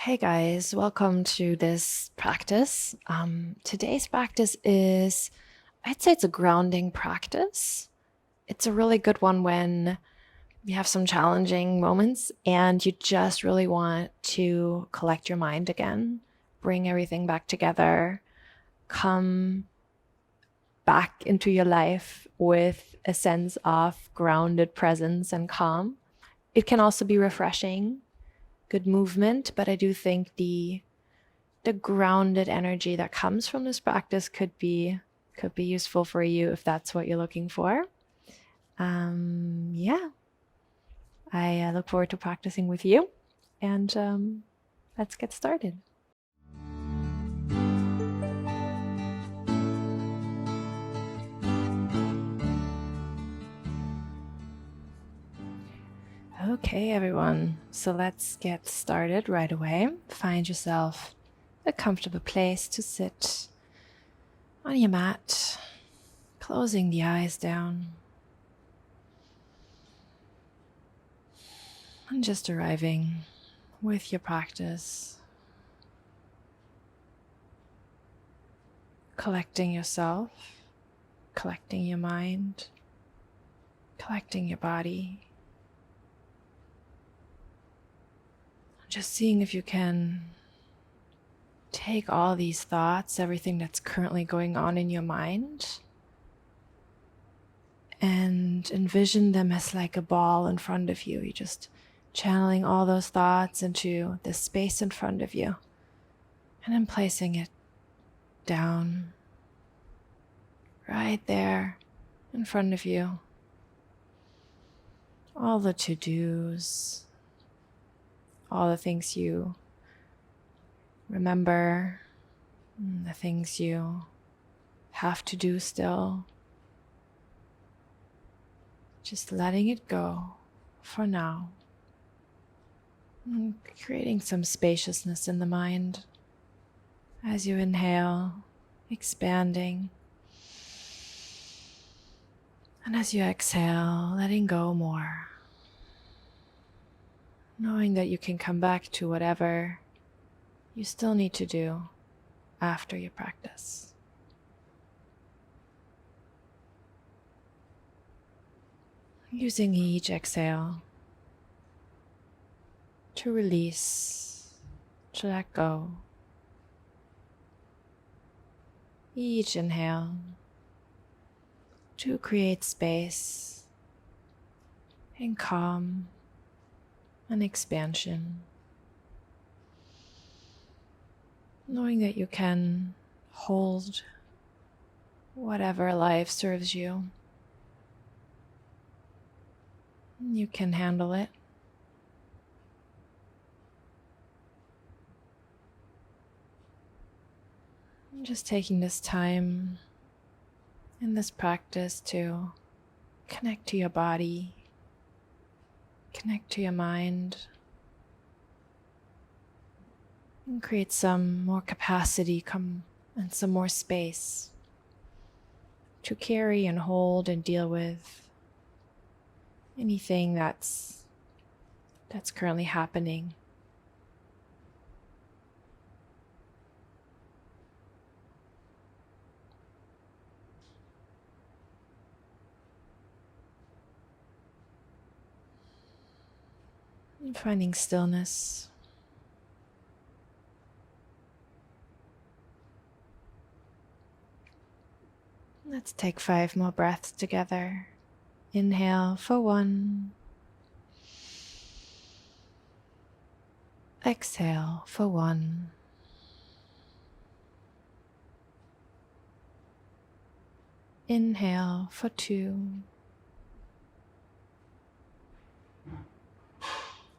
Hey guys, welcome to this practice. Today's practice is, I'd say it's a grounding practice. It's a really good one when you have some challenging moments and you just really want to collect your mind again, bring everything back together, come back into your life with a sense of grounded presence and calm. It can also be refreshing, good movement, but I do think the grounded energy that comes from this practice could be useful for you if that's what you're looking for. Yeah, I look forward to practicing with you, and let's get started. Okay, everyone, so let's get started right away. Find yourself a comfortable place to sit on your mat, closing the eyes down, and just arriving with your practice, collecting yourself, collecting your mind, collecting your body. Just seeing if you can take all these thoughts, everything that's currently going on in your mind, and envision them as like a ball in front of you. You're just channeling all those thoughts into the space in front of you, and then placing it down right there in front of you. All the to-dos, all the things you remember, the things you have to do still. Just letting it go for now. And creating some spaciousness in the mind as you inhale, expanding. And as you exhale, letting go more. Knowing that you can come back to whatever you still need to do after your practice. Using each exhale to release, to let go. Each inhale to create space and calm and expansion. Knowing that you can hold whatever life serves you. You can handle it. I'm just taking this time in this practice to connect to your body, connect to your mind, and create some more capacity and some more space to carry and hold and deal with anything that's currently happening. And finding stillness. Let's take 5 more breaths together. Inhale for 1. Exhale for 1. Inhale for 2.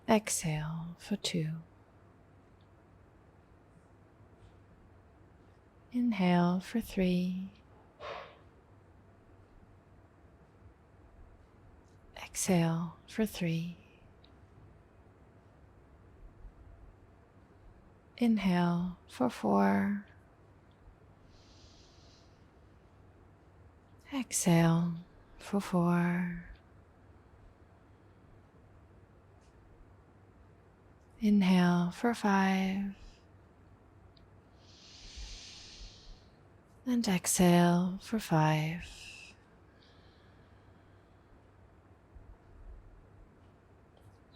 Exhale for 2. Inhale for 3. Exhale for 3. Inhale for 4. Exhale for 4. Inhale for 5. And exhale for 5.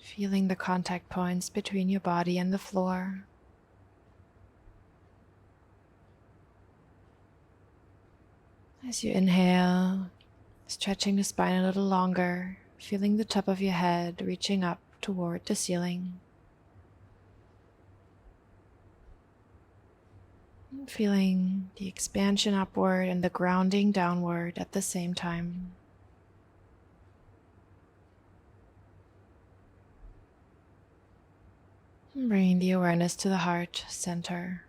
Feeling the contact points between your body and the floor. As you inhale, stretching the spine a little longer, feeling the top of your head reaching up toward the ceiling. And feeling the expansion upward and the grounding downward at the same time. And bringing the awareness to the heart center.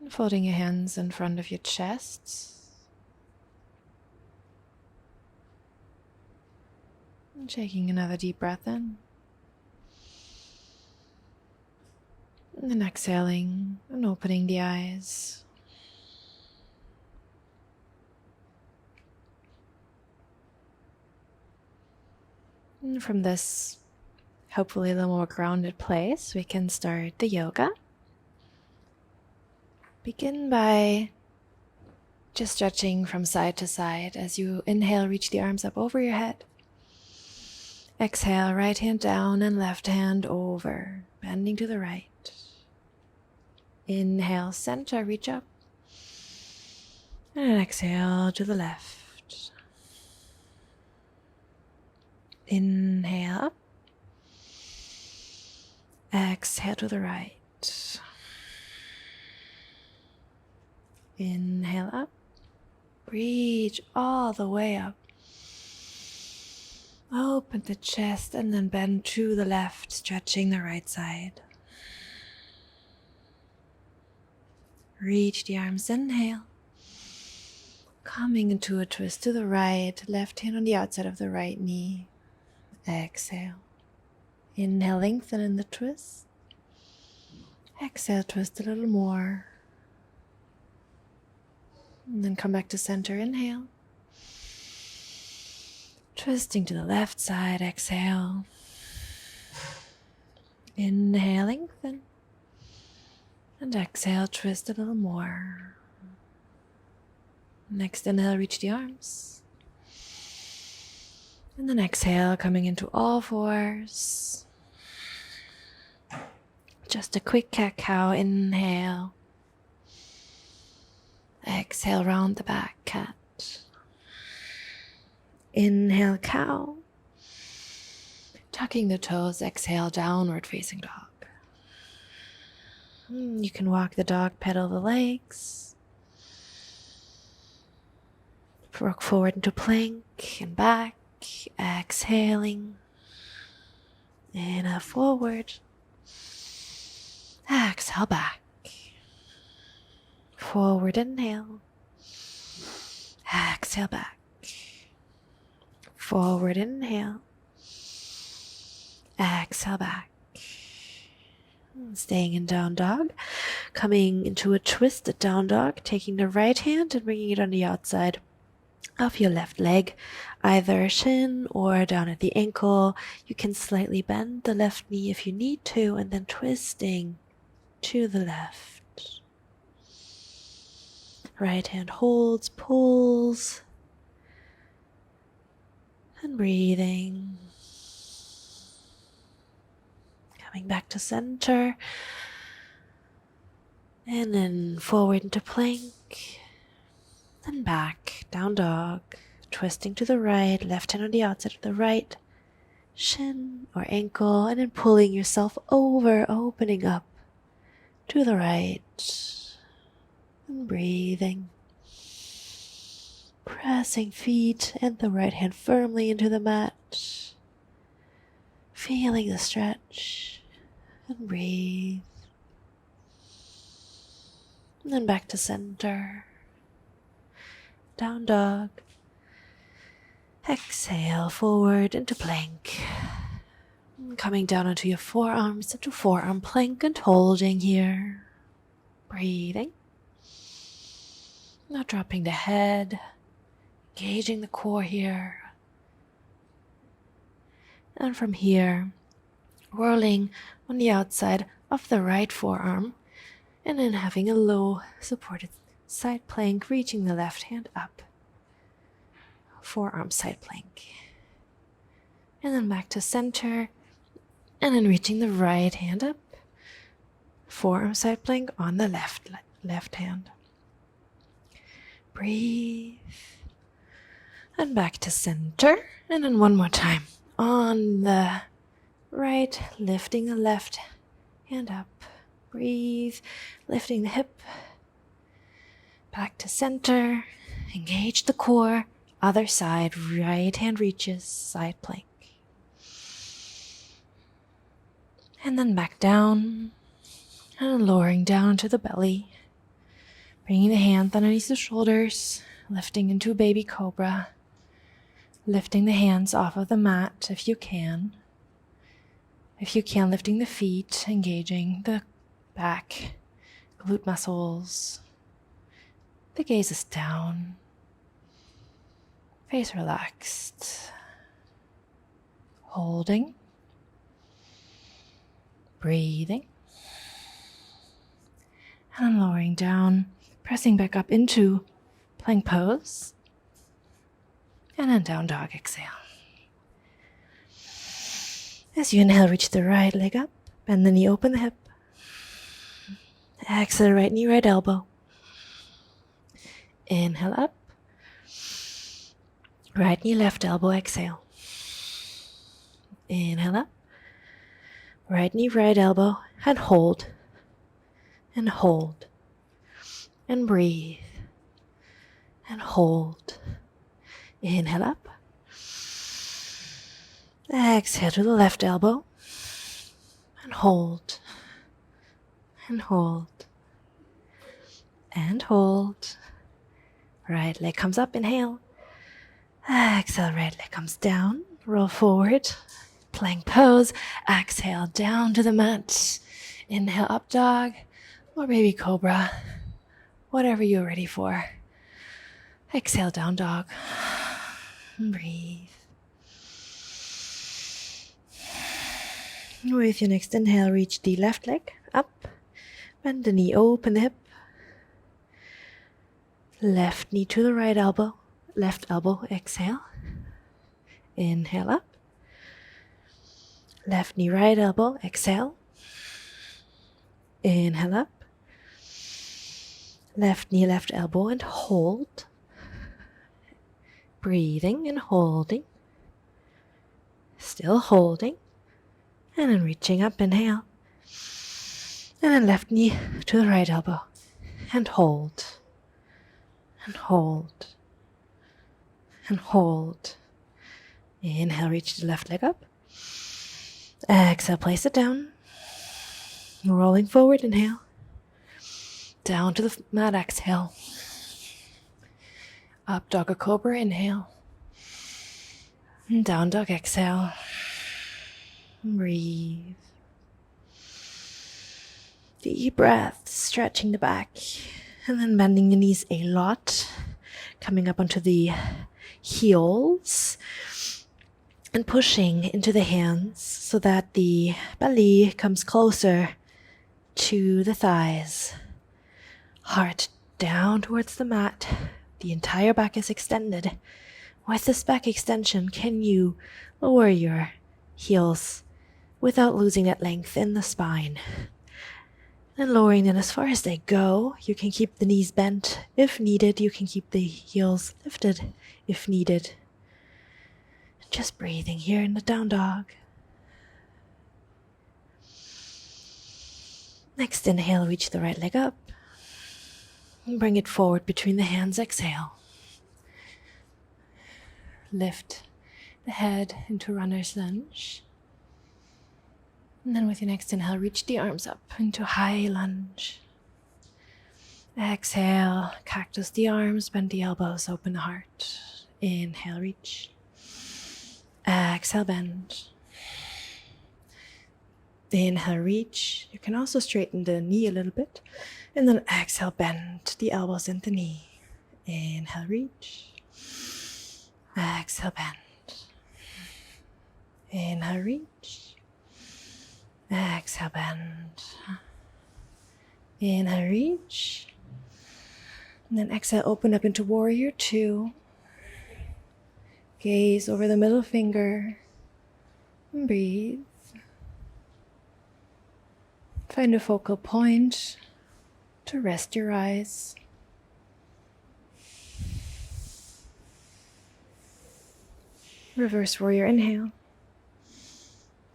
Folding your hands in front of your chest. And taking another deep breath in. And then exhaling and opening the eyes. And from this, hopefully a little more grounded place, we can start the yoga. Begin by just stretching from side to side. As you inhale, reach the arms up over your head. Exhale, right hand down and left hand over, bending to the right. Inhale, center, reach up. And exhale to the left. Inhale up. Exhale to the right. Inhale up. Reach all the way up. Open the chest and then bend to the left, stretching the right side. Reach the arms, inhale. Coming into a twist to the right, left hand on the outside of the right knee. Exhale. Inhale, lengthen in the twist. Exhale, twist a little more. And then come back to center, inhale. Twisting to the left side, exhale. Inhale, lengthen. And exhale, twist a little more. Next inhale, reach the arms. And then exhale, coming into all fours. Just a quick cat-cow, inhale. Exhale, round the back, cat. Inhale, cow. Tucking the toes, exhale, downward facing dog. You can walk the dog, pedal the legs. Rock forward into plank and back, exhaling. Inhale, forward. Exhale, back. Forward, inhale. Exhale, back. Forward, inhale. Exhale, back. Staying in down dog. Coming into a twist at down dog. Taking the right hand and bringing it on the outside of your left leg. Either shin or down at the ankle. You can slightly bend the left knee if you need to. And then twisting to the left. Right hand holds, pulls, and breathing. Coming back to center. And then forward into plank. Then back, down dog. Twisting to the right, left hand on the outside of the right shin or ankle. And then pulling yourself over, opening up to the right. And breathing. Pressing feet and the right hand firmly into the mat. Feeling the stretch. And breathe. And then back to center. Down dog. Exhale forward into plank. Coming down onto your forearms into forearm plank and holding here. Breathing. Not dropping the head. Engaging the core here. And from here, whirling on the outside of the right forearm, and then having a low supported side plank, reaching the left hand up. Forearm side plank. And then back to center, and then reaching the right hand up. Forearm side plank on the left hand. Breathe. And back to center, and then one more time. On the right, lifting the left hand up. Breathe, lifting the hip. Back to center, engage the core. Other side, right hand reaches, side plank. And then back down, and lowering down to the belly. Bringing the hands underneath the shoulders, lifting into a baby cobra. Lifting the hands off of the mat if you can. If you can, lifting the feet, engaging the back, glute muscles. The gaze is down. Face relaxed. Holding. Breathing. And lowering down, pressing back up into plank pose. And then down dog, exhale. As you inhale, reach the right leg up, bend the knee, open the hip. Exhale, right knee, right elbow. Inhale up. Right knee, left elbow, exhale. Inhale up. Right knee, right elbow, and hold. And hold. And breathe. And hold. Inhale up. Exhale to the left elbow. And hold. And hold. And hold. Right leg comes up, inhale. Exhale, right leg comes down. Roll forward. Plank pose. Exhale, down to the mat. Inhale, up dog. Or baby cobra. Whatever you're ready for. Exhale, down dog. Breathe. With your next inhale, reach the left leg up. Bend the knee, open the hip. Left knee to the right elbow. Left elbow, exhale. Inhale up. Left knee, right elbow, exhale. Inhale up. Left knee, left elbow, and hold. Breathing and holding. Still holding. And then reaching up, inhale. And then left knee to the right elbow. And hold. And hold. And hold. Inhale, reach the left leg up. Exhale, place it down. Rolling forward, inhale. Down to the mat, exhale. Up dog or cobra, inhale. And down dog, exhale. Breathe. Deep breath, stretching the back. And then bending the knees a lot. Coming up onto the heels. And pushing into the hands so that the belly comes closer to the thighs. Heart down towards the mat. The entire back is extended. With this back extension, can you lower your heels without losing that length in the spine? And lowering them as far as they go. You can keep the knees bent if needed. You can keep the heels lifted if needed. Just breathing here in the down dog. Next inhale, reach the right leg up. And bring it forward between the hands, exhale. Lift the head into runner's lunge. And then with your next inhale, reach the arms up into high lunge. Exhale, cactus the arms, bend the elbows, open the heart. Inhale, reach. Exhale, bend. Inhale, reach. You can also straighten the knee a little bit. And then exhale, bend the elbows and the knee. Inhale, reach. Exhale, bend. Inhale, reach. Exhale, bend. Inhale, reach. And then exhale, open up into warrior two. Gaze over the middle finger. And breathe. Find a focal point to rest your eyes. Reverse warrior, inhale.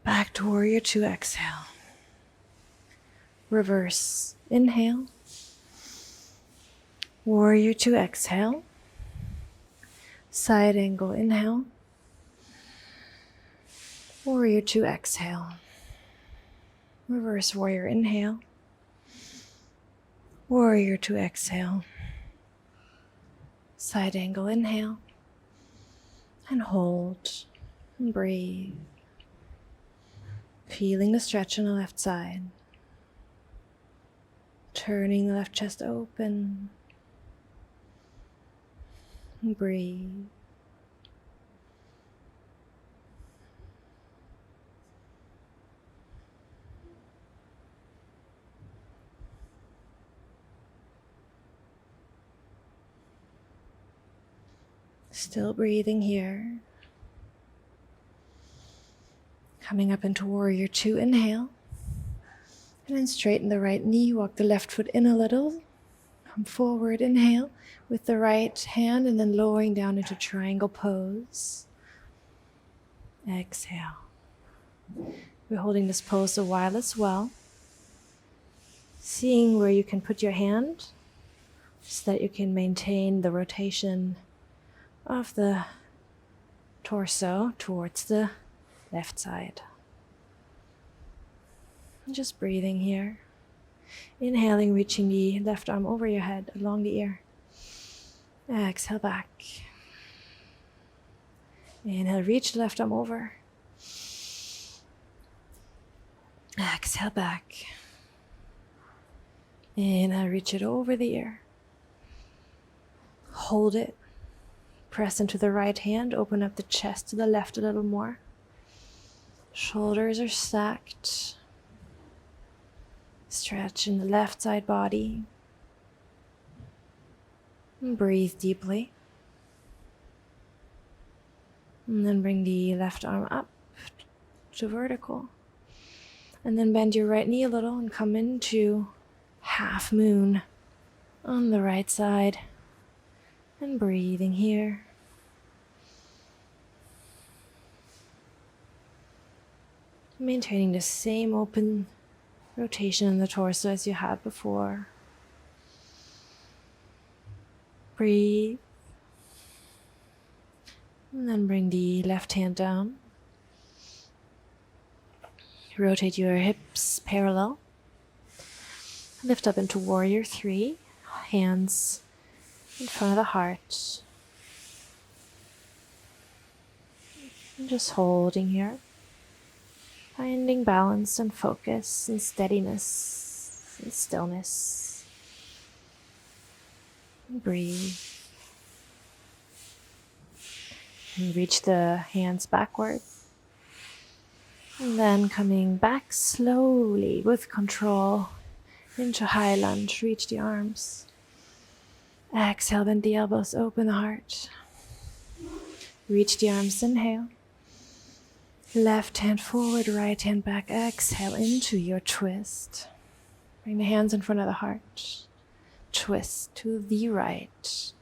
Back to warrior two, exhale. Reverse, inhale. Warrior two, exhale. Side angle, inhale. Warrior two, exhale. Reverse warrior, inhale. Warrior two, exhale. Side angle, inhale. And hold and breathe. Feeling the stretch on the left side. Turning the left chest open. And breathe. Still breathing here. Coming up into warrior two, inhale. And then straighten the right knee, walk the left foot in a little. Come forward, inhale with the right hand and then lowering down into triangle pose. Exhale. We're holding this pose a while as well. Seeing where you can put your hand so that you can maintain the rotation of the torso towards the left side. And just breathing here. Inhaling, reaching the left arm over your head, along the ear. Exhale back. Inhale, reach the left arm over. Exhale back. Inhale, reach it over the ear. Hold it. Press into the right hand, open up the chest to the left a little more. Shoulders are stacked. Stretch in the left side body. And breathe deeply. And then bring the left arm up to vertical. And then bend your right knee a little and come into half moon on the right side. And breathing here. Maintaining the same open rotation in the torso as you had before. Breathe. And then bring the left hand down. Rotate your hips parallel. Lift up into warrior three. Hands in front of the heart. And just holding here. Finding balance and focus and steadiness and stillness. And breathe. And reach the hands backward. And then coming back slowly with control into high lunge. Reach the arms. Exhale, bend the elbows, open the heart. Reach the arms, inhale. Left hand forward, right hand back. Exhale into your twist. Bring the hands in front of the heart. Twist to the right.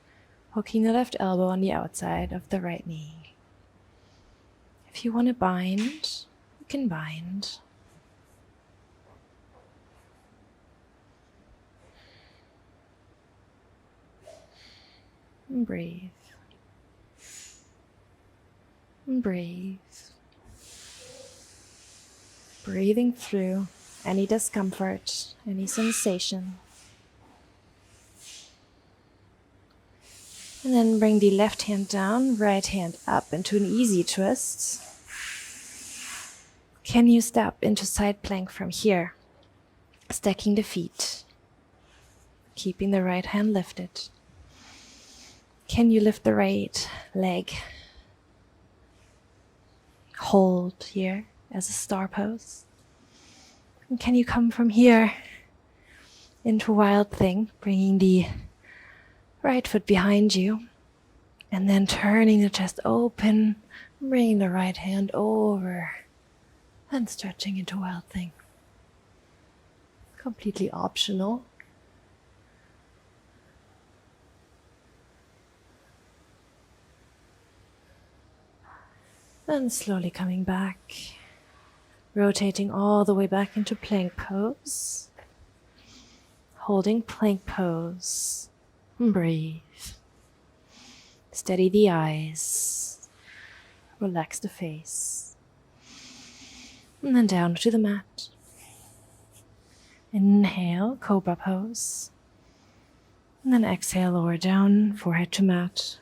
Hooking the left elbow on the outside of the right knee. If you want to bind, you can bind. And breathe. And breathe. Breathing through any discomfort, any sensation. And then bring the left hand down, right hand up into an easy twist. Can you step into side plank from here? Stacking the feet. Keeping the right hand lifted. Can you lift the right leg? Hold here as a star pose. And can you come from here into Wild Thing, bringing the right foot behind you, and then turning the chest open, bringing the right hand over, and stretching into Wild Thing. Completely optional. And slowly coming back, rotating all the way back into plank pose. Holding plank pose. Breathe. Steady the eyes. Relax the face. And then down to the mat. Inhale, cobra pose. And then exhale, lower down, forehead to mat.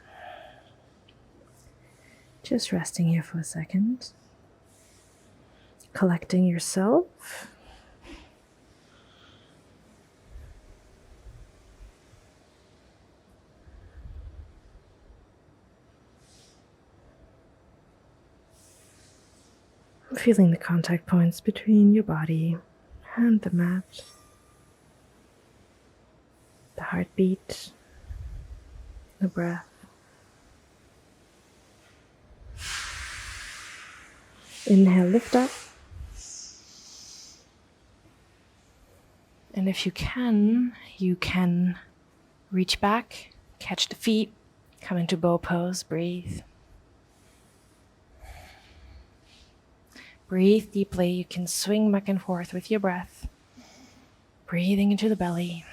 Just resting here for a second. Collecting yourself. Feeling the contact points between your body and the mat. The heartbeat. The breath. Inhale, lift up. And if you can reach back, catch the feet, come into bow pose, breathe. Breathe deeply. You can swing back and forth with your breath. Breathing into the belly.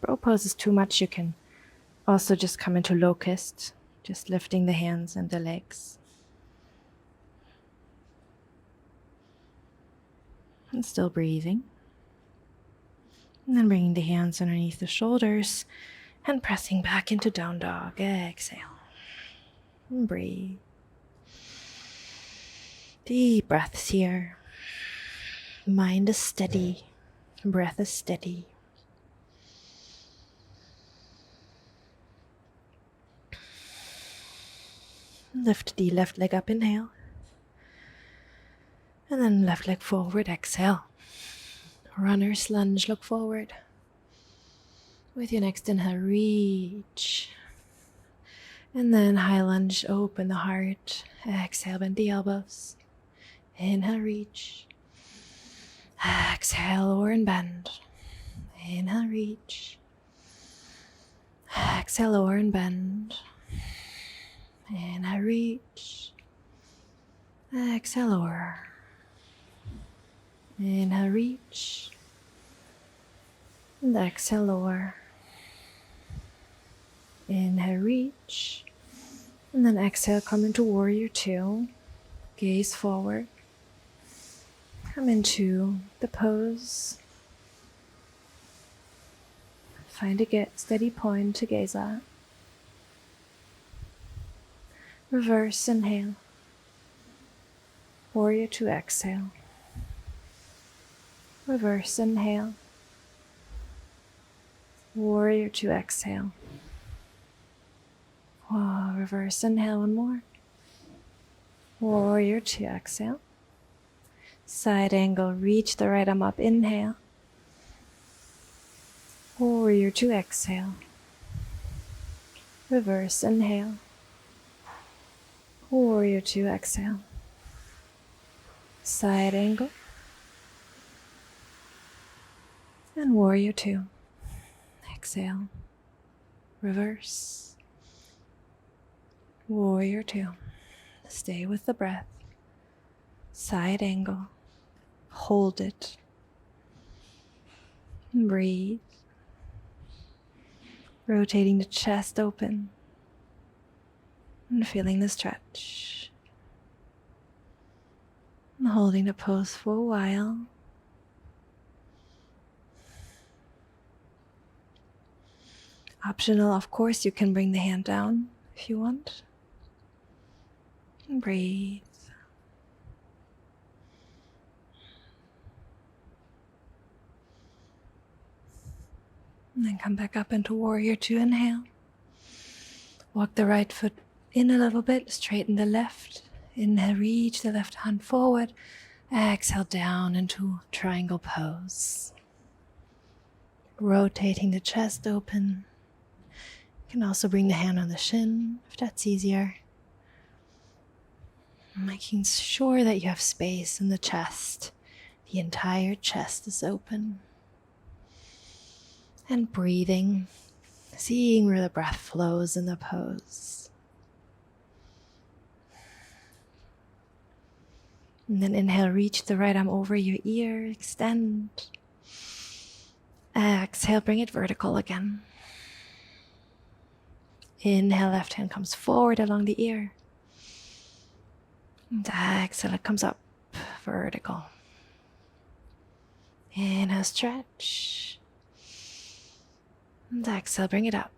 Bow pose is too much. You can also just come into locust, just lifting the hands and the legs. And still breathing. And then bringing the hands underneath the shoulders and pressing back into down dog. Exhale. And breathe. Deep breaths here. Mind is steady. Breath is steady. Lift the left leg up, inhale. And then left leg forward, exhale. Runner's lunge, look forward. With your next inhale, reach. And then high lunge, open the heart. Exhale, bend the elbows. Inhale, reach. Exhale, lower and bend. Inhale, reach. Exhale, lower and bend. Inhale, reach. Exhale, lower. Inhale, reach. And exhale, lower. Inhale, reach. And then exhale, come into warrior two. Gaze forward. Come into the pose. Find a steady point to gaze at. Reverse inhale. Warrior two, exhale. Reverse inhale. Warrior two, exhale. Whoa, reverse inhale, one more. Warrior two, exhale. Side angle, reach the right arm up, inhale. Warrior two, exhale. Reverse inhale. Warrior two, exhale. Side angle. And warrior two. Exhale. Reverse. Warrior two. Stay with the breath. Side angle. Hold it. And breathe. Rotating the chest open. And feeling the stretch. And holding the pose for a while. Optional, of course, you can bring the hand down if you want. And breathe. And then come back up into warrior two. Inhale. Walk the right foot in a little bit, straighten the left. Inhale, reach the left hand forward. Exhale down into triangle pose. Rotating the chest open. You can also bring the hand on the shin if that's easier. Making sure that you have space in the chest. The entire chest is open. And breathing, seeing where the breath flows in the pose. And then inhale, reach the right arm over your ear, extend. Exhale, bring it vertical again. Inhale, left hand comes forward along the ear. And exhale, it comes up, vertical. Inhale, stretch. And exhale, bring it up.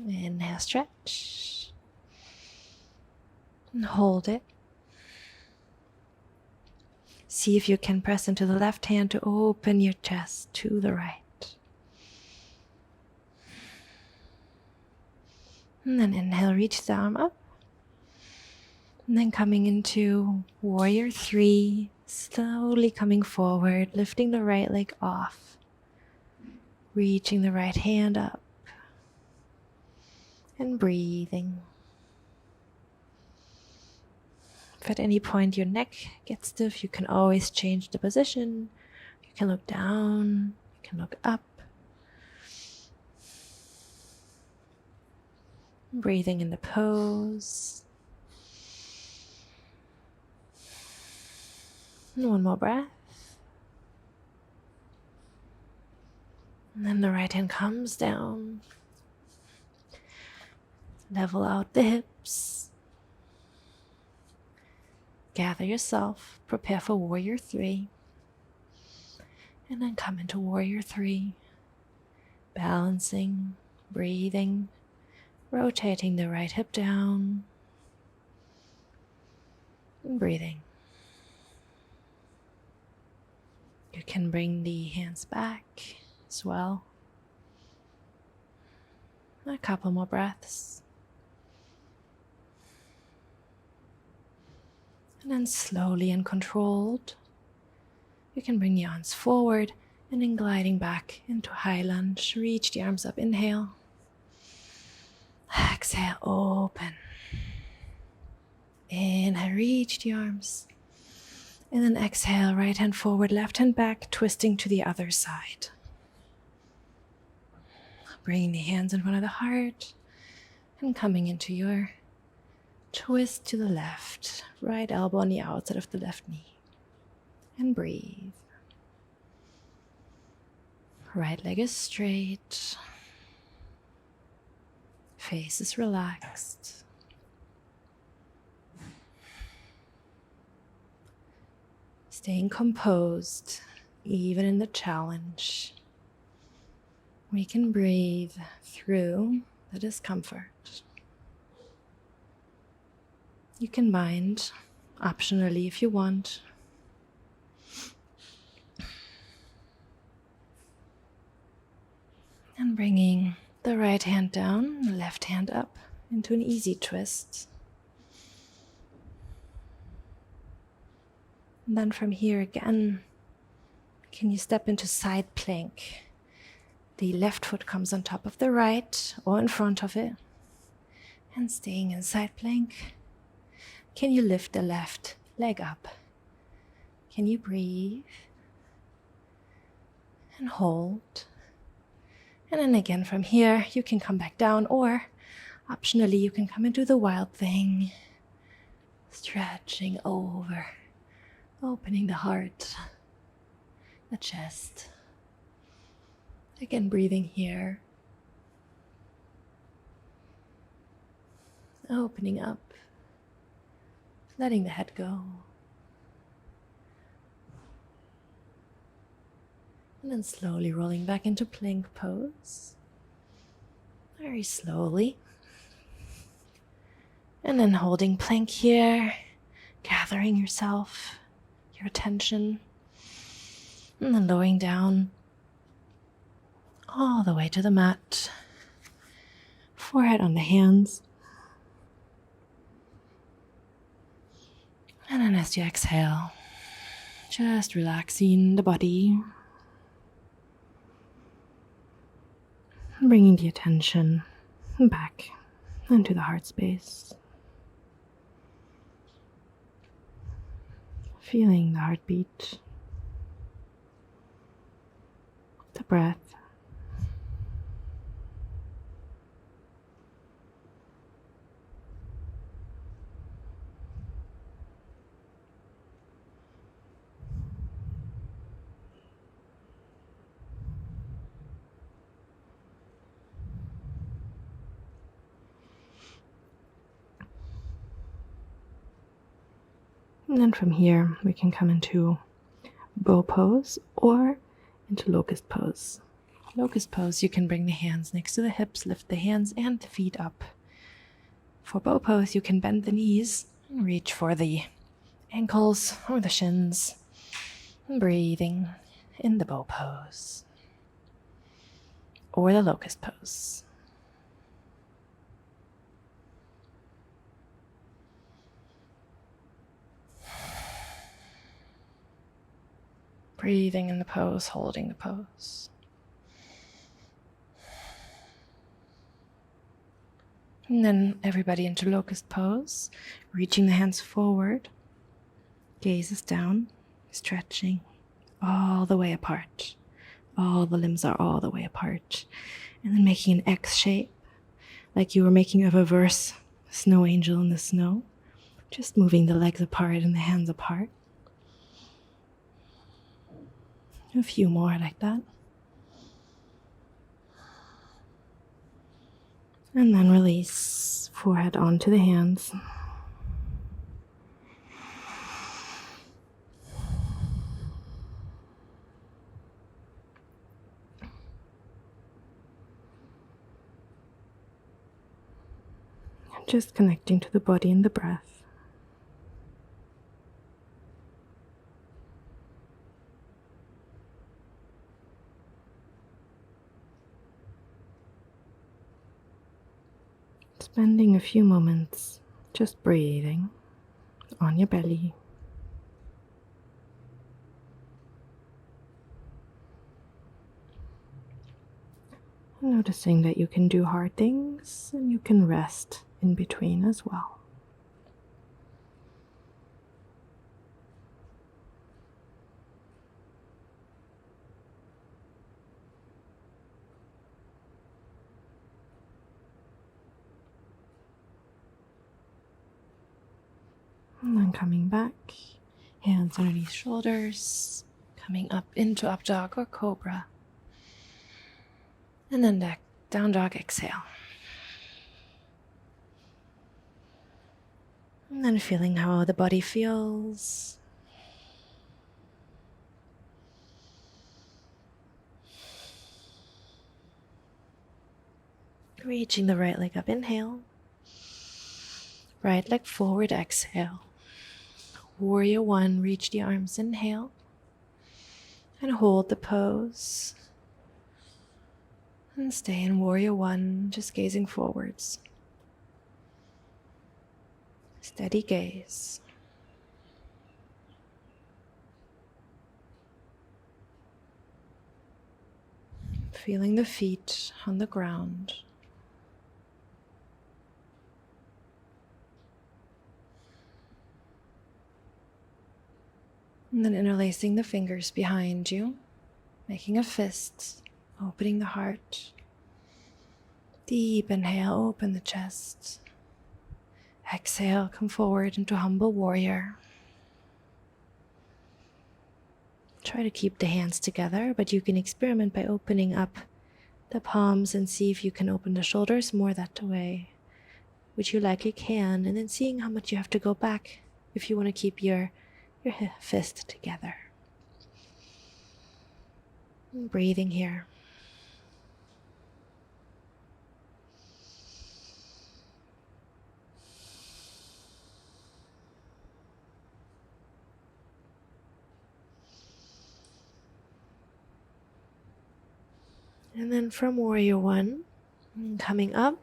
Inhale, stretch. And hold it. See if you can press into the left hand to open your chest to the right. And then inhale, reach the arm up. And then coming into warrior three, slowly coming forward, lifting the right leg off. Reaching the right hand up. And breathing. If at any point your neck gets stiff, you can always change the position. You can look down, you can look up. Breathing in the pose. And one more breath. And then the right hand comes down. Level out the hips. Gather yourself, prepare for warrior three, and then come into warrior three, balancing, breathing, rotating the right hip down, and breathing. You can bring the hands back as well. A couple more breaths. And then slowly and controlled, you can bring the arms forward and then gliding back into high lunge. Reach the arms up, inhale. Exhale, open. Inhale, reach the arms. And then exhale, right hand forward, left hand back, twisting to the other side. Bringing the hands in front of the heart and coming into your twist to the left, right elbow on the outside of the left knee. And breathe. Right leg is straight. Face is relaxed. Staying composed, even in the challenge. We can breathe through the discomfort. You can bind, optionally if you want. And bringing the right hand down, the left hand up into an easy twist. And then from here again, can you step into side plank? The left foot comes on top of the right or in front of it. And staying in side plank. Can you lift the left leg up? Can you breathe? And hold. And then again from here, you can come back down, or optionally you can come and do the wild thing. Stretching over, opening the heart, the chest. Again, breathing here. Opening up. Letting the head go. And then slowly rolling back into plank pose. Very slowly. And then holding plank here, gathering yourself, your attention. And then lowering down all the way to the mat. Forehead on the hands. And then as you exhale, just relaxing the body. Bringing the attention back into the heart space. Feeling the heartbeat, the breath. And then from here, we can come into bow pose or into locust pose. Locust pose, you can bring the hands next to the hips, lift the hands and the feet up. For bow pose, you can bend the knees and reach for the ankles or the shins. And breathing in the bow pose or the locust pose. Breathing in the pose, holding the pose. And then everybody into locust pose, reaching the hands forward, gazes down, stretching all the way apart. All the limbs are all the way apart. And then making an X shape, like you were making a reverse snow angel in the snow. Just moving the legs apart and the hands apart. A few more like that. And then release, forehead onto the hands. And just connecting to the body and the breath. Spending a few moments just breathing on your belly. Noticing that you can do hard things and you can rest in between as well. And then coming back, hands underneath shoulders, coming up into up dog or cobra. And then down dog, exhale. And then feeling how the body feels. Reaching the right leg up, inhale. Right leg forward, exhale. Warrior one, reach the arms, inhale. And hold the pose. And stay in warrior one, just gazing forwards. Steady gaze. Feeling the feet on the ground. And then interlacing the fingers behind you, making a fist, opening the heart. Deep inhale, open the chest. Exhale, come forward into humble warrior. Try to keep the hands together, but you can experiment by opening up the palms and see if you can open the shoulders more that way, which you likely can, and then seeing how much you have to go back if you want to keep your fist together. And breathing here. And then from warrior one, coming up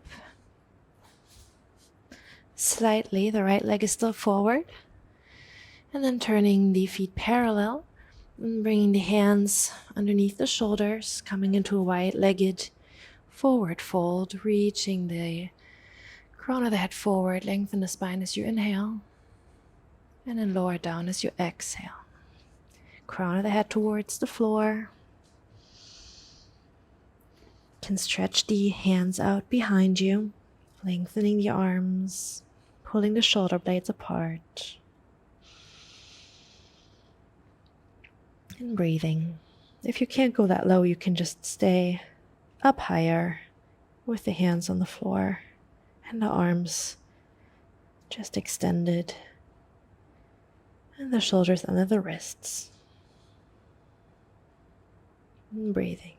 slightly, the right leg is still forward. And then turning the feet parallel and bringing the hands underneath the shoulders, coming into a wide-legged forward fold, reaching the crown of the head forward, lengthen the spine as you inhale, and then lower down as you exhale. Crown of the head towards the floor. You can stretch the hands out behind you, lengthening the arms, pulling the shoulder blades apart. And breathing. If you can't go that low, you can just stay up higher with the hands on the floor and the arms just extended and the shoulders under the wrists. And breathing.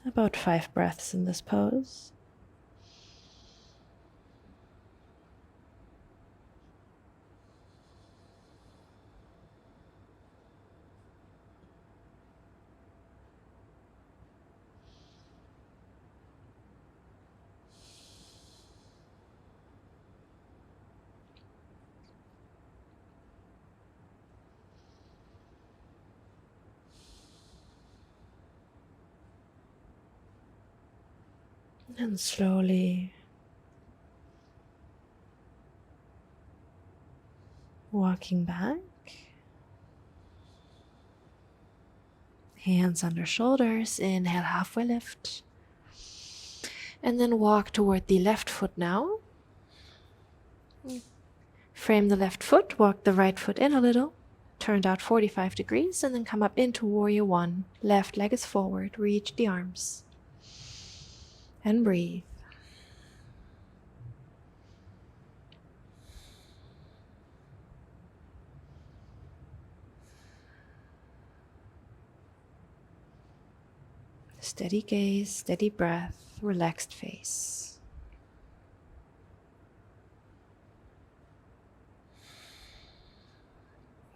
About 5 breaths in this pose. And slowly walking back, hands under shoulders, inhale, halfway lift, and then walk toward the left foot now. Frame the left foot, walk the right foot in a little, turned out 45 degrees, and then come up into warrior one. Left leg is forward, reach the arms. And breathe. Steady gaze, steady breath, relaxed face.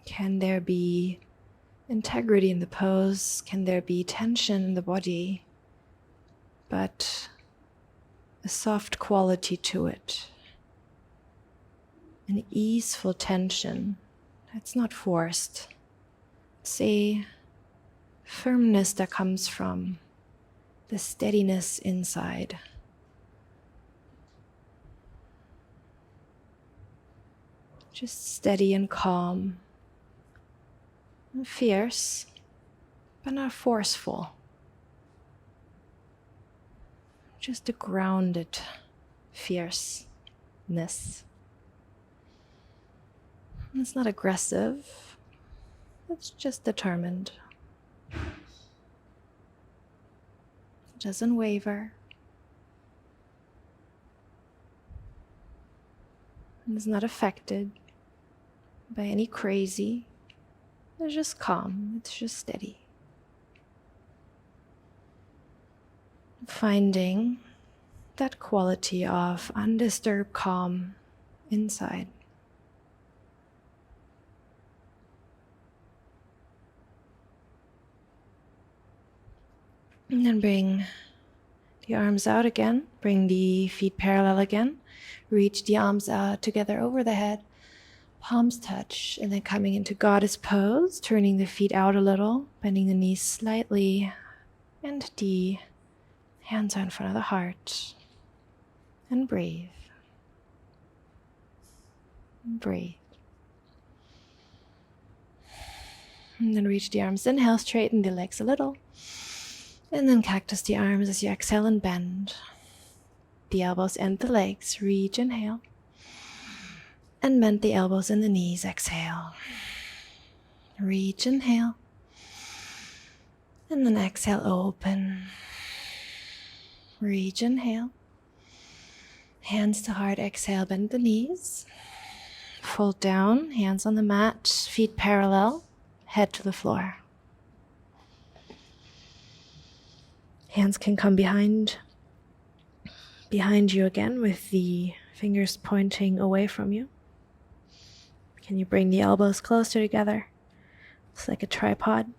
Can there be integrity in the pose? Can there be tension in the body? But a soft quality to it, an easeful tension that's not forced. It's a firmness that comes from the steadiness inside. Just steady and calm, and fierce, but not forceful. Just a grounded fierceness. It's not aggressive, it's just determined. It doesn't waver. And it's not affected by any crazy. It's just calm, it's just steady. Finding that quality of undisturbed calm inside. And then bring the arms out again, bring the feet parallel again, reach the arms out together over the head, palms touch, and then coming into goddess pose, turning the feet out a little, bending the knees slightly, and the hands are in front of the heart. And breathe. And breathe. And then reach the arms, inhale, straighten the legs a little. And then cactus the arms as you exhale and bend. The elbows and the legs, reach, inhale. And bend the elbows and the knees, exhale. Reach, inhale. And then exhale, open. Reach, inhale. Hands to heart, exhale, bend the knees. Fold down, hands on the mat, feet parallel, head to the floor. Hands can come behind you again with the fingers pointing away from you. Can you bring the elbows closer together? It's like a tripod.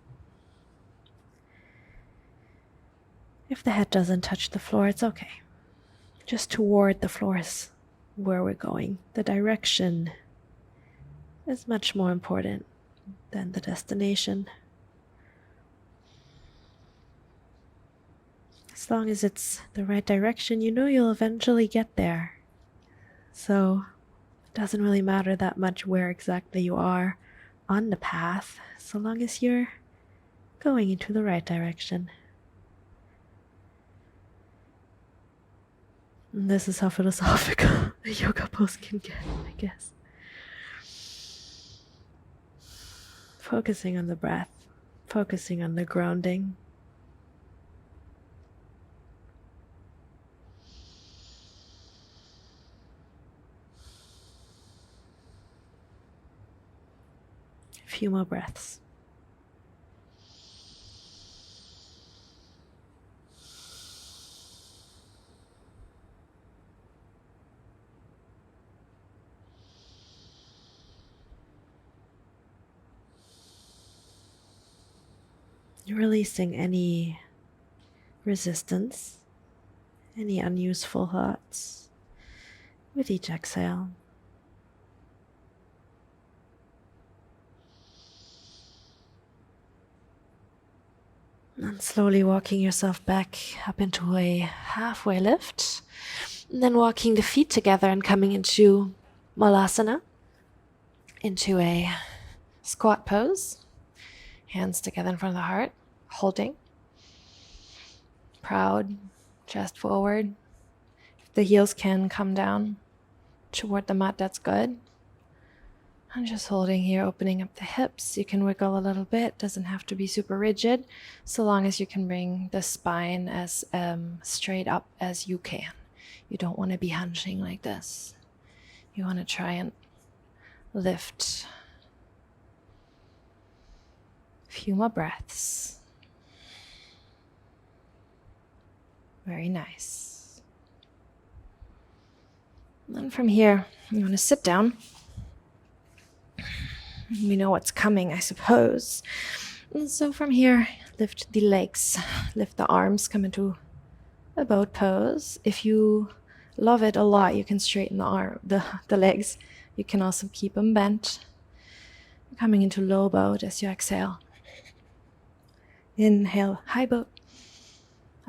If the head doesn't touch the floor, it's okay. Just toward the floor is where we're going. The direction is much more important than the destination. As long as it's the right direction, you know you'll eventually get there. So it doesn't really matter that much where exactly you are on the path, so long as you're going into the right direction. And this is how philosophical a yoga pose can get, I guess. Focusing on the breath, focusing on the grounding. A few more breaths. You're releasing any resistance, any unuseful thoughts with each exhale. And slowly walking yourself back up into a halfway lift. And then walking the feet together and coming into Malasana, into a squat pose. Hands together in front of the heart, holding. Proud, chest forward. If the heels can come down toward the mat, that's good. And just holding here, opening up the hips. You can wiggle a little bit, doesn't have to be super rigid, so long as you can bring the spine as straight up as you can. You don't want to be hunching like this. You want to try and lift. A few more breaths. Very nice. And then from here, you want to sit down. We know what's coming, I suppose. And so from here, lift the legs, lift the arms, come into a boat pose. If you love it a lot, you can straighten the legs. You can also keep them bent. Coming into low boat as you exhale. Inhale, high boat.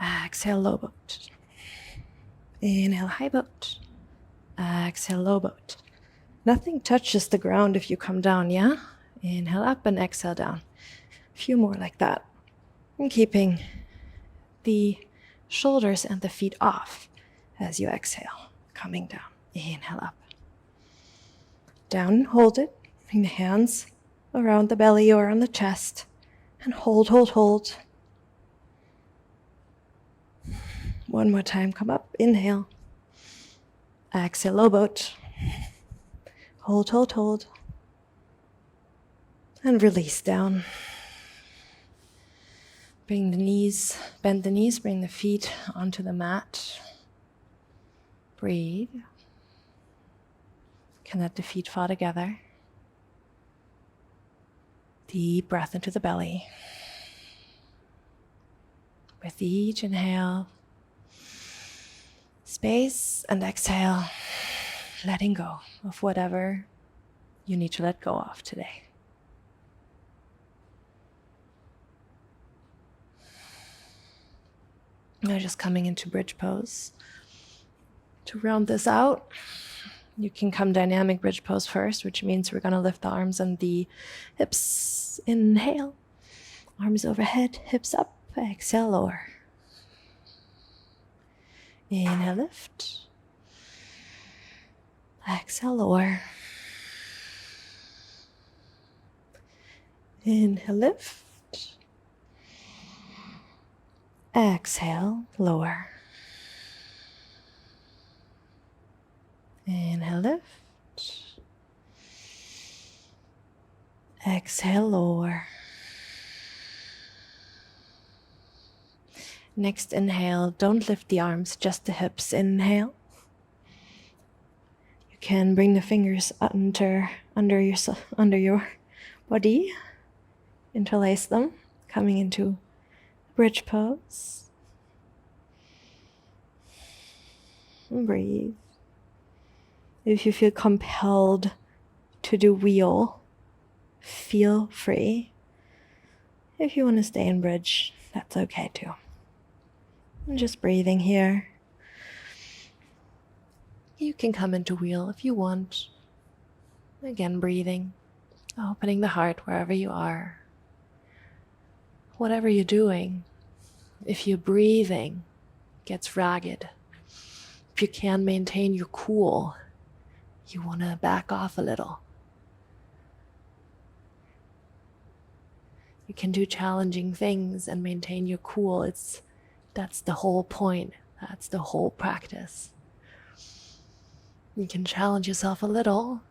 Exhale, low boat. Inhale, high boat. Exhale, low boat. Nothing touches the ground if you come down, yeah? Inhale up and exhale down. A few more like that. And keeping the shoulders and the feet off as you exhale. Coming down. Inhale up. Down, hold it. Bring the hands around the belly or on the chest. And hold, hold, hold. One more time, come up. Inhale. Exhale, low boat. Hold, hold, hold. And release down. Bring the knees, bend the knees, bring the feet onto the mat. Breathe. Can let the feet fall together. Deep breath into the belly. With each inhale, space, and exhale, letting go of whatever you need to let go of today. Now just coming into bridge pose. To round this out, you can come dynamic bridge pose first, which means we're going to lift the arms and the hips. Inhale, arms overhead, hips up, exhale, lower. Inhale, lift. Exhale, lower. Inhale, lift. Exhale, lower. Inhale, lift. Exhale, lower. Next inhale, don't lift the arms, just the hips. Inhale. You can bring the fingers under your body, interlace them, coming into bridge pose. And breathe. If you feel compelled to do wheel, feel free. If you want to stay in bridge, that's okay too. And just breathing here. You can come into wheel if you want. Again, breathing, opening the heart wherever you are. Whatever you're doing, if your breathing gets ragged, if you can't maintain your cool, you want to back off a little. You can do challenging things and maintain your cool. That's the whole point. That's the whole practice. You can challenge yourself a little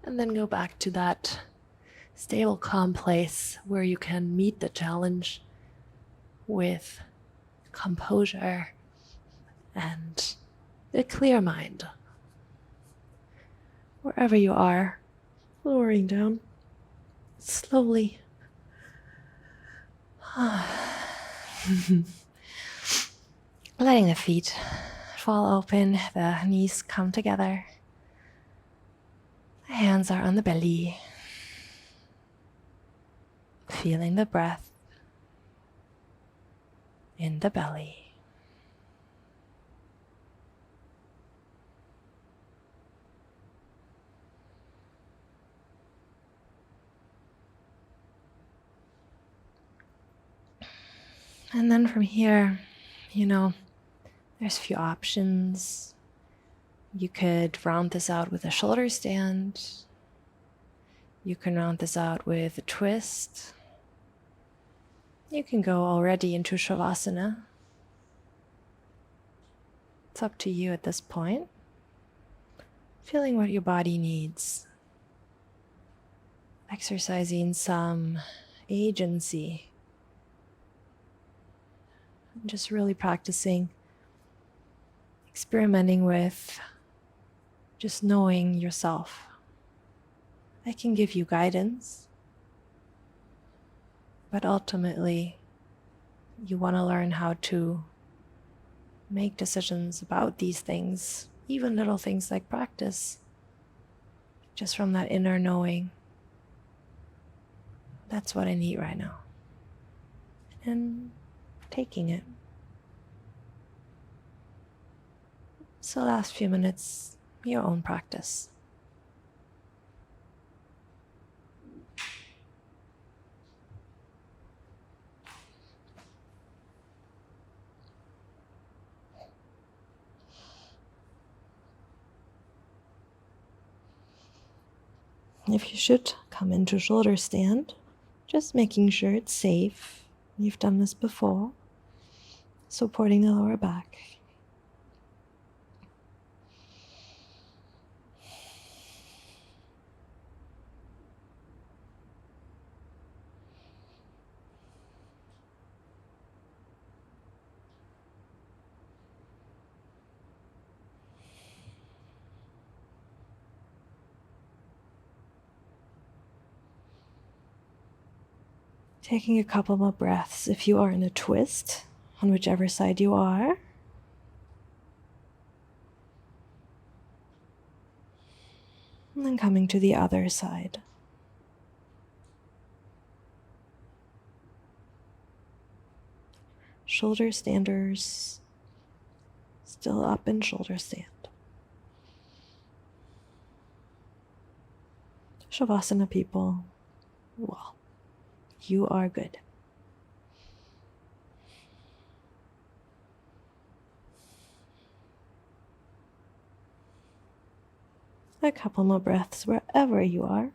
and then go back to that stable, calm place where you can meet the challenge with composure and a clear mind. Wherever you are, lowering down slowly. Letting the feet fall open, the knees come together. The hands are on the belly. Feeling the breath in the belly. And then from here, there's a few options. You could round this out with a shoulder stand. You can round this out with a twist. You can go already into Shavasana. It's up to you at this point. Feeling what your body needs. Exercising some agency. Just really practicing, experimenting with just knowing yourself. I can give you guidance, but ultimately you want to learn how to make decisions about these things, even little things like practice, just from that inner knowing. That's what I need right now. And taking it. So last few minutes, your own practice. If you should come into shoulder stand, just making sure it's safe. You've done this before. Supporting the lower back. Taking a couple more breaths if you are in a twist, on whichever side you are. And then coming to the other side. Shoulder standers, still up in shoulder stand. Shavasana people, well, you are good. A couple more breaths wherever you are.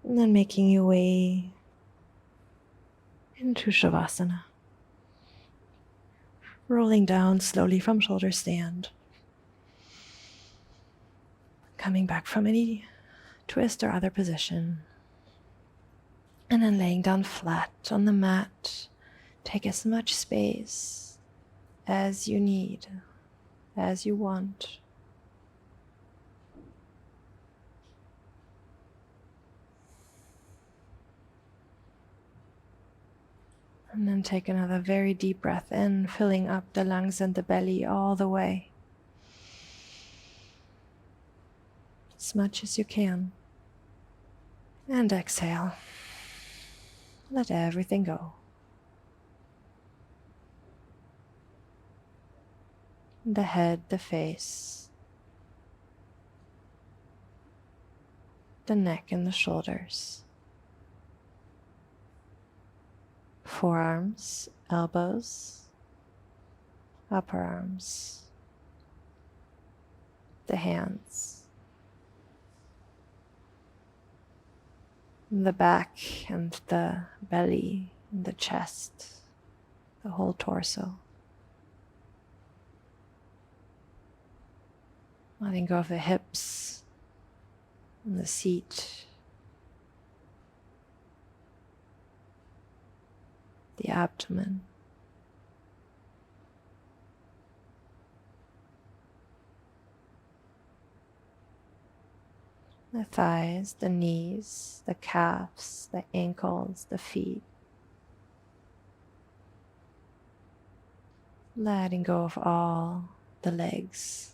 And then making your way into Shavasana. Rolling down slowly from shoulder stand. Coming back from any twist or other position. And then laying down flat on the mat, Take as much space as you need, as you want. And then take another very deep breath in, filling up the lungs and the belly all the way. As much as you can. And exhale. Let everything go. The head, the face, the neck and the shoulders. Forearms, elbows, upper arms, the hands, the back and the belly, and the chest, the whole torso. Letting go of the hips and the seat, the abdomen. The thighs, the knees, the calves, the ankles, the feet. Letting go of all the legs.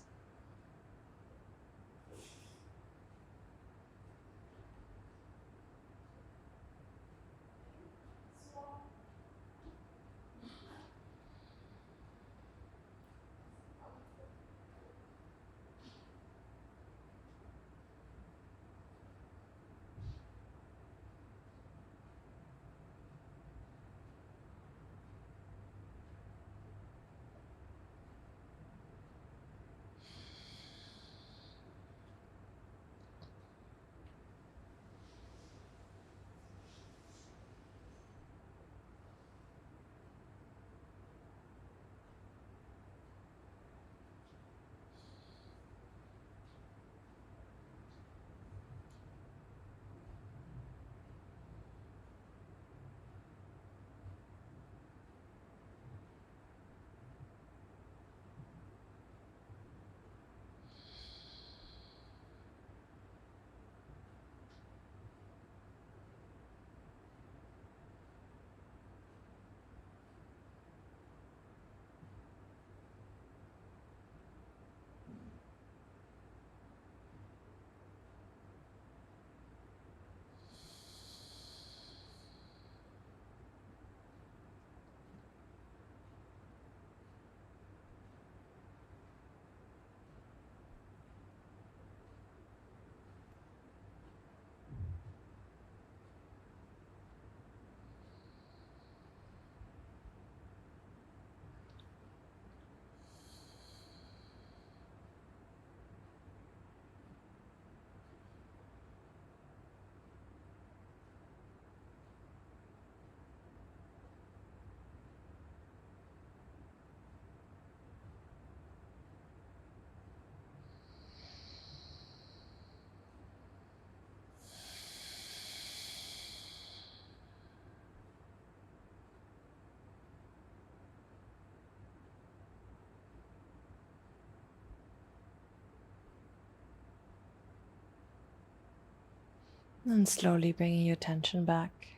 And slowly bringing your attention back.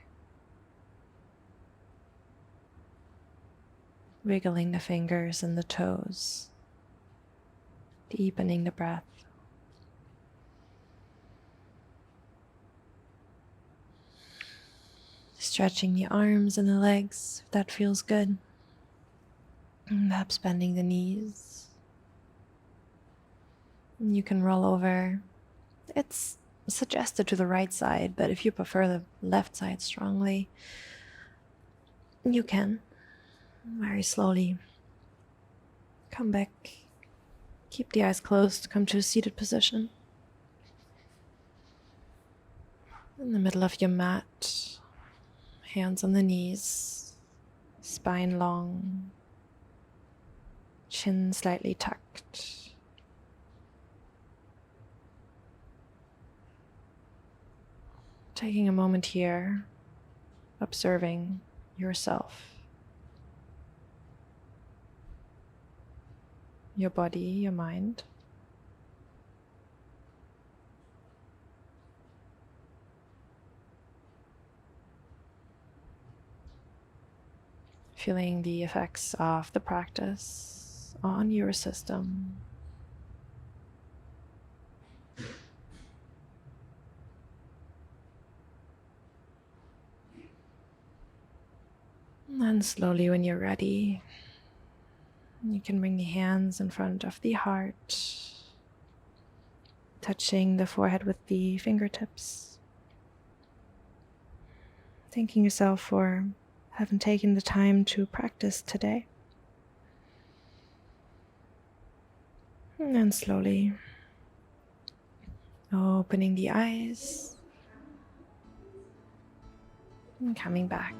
Wiggling the fingers and the toes. Deepening the breath. Stretching the arms and the legs if that feels good. And perhaps bending the knees. And you can roll over. It's suggested to the right side, but if you prefer the left side strongly, you can. Very slowly come back. Keep the eyes closed. Come to a seated position. In the middle of your mat. Hands on the knees. Spine long. Chin slightly tucked. Taking a moment here, observing yourself. your body, your mind. Feeling the effects of the practice on your system. And slowly, when you're ready, you can bring the hands in front of the heart, touching the forehead with the fingertips. Thanking yourself for having taken the time to practice today. And then slowly opening the eyes and coming back.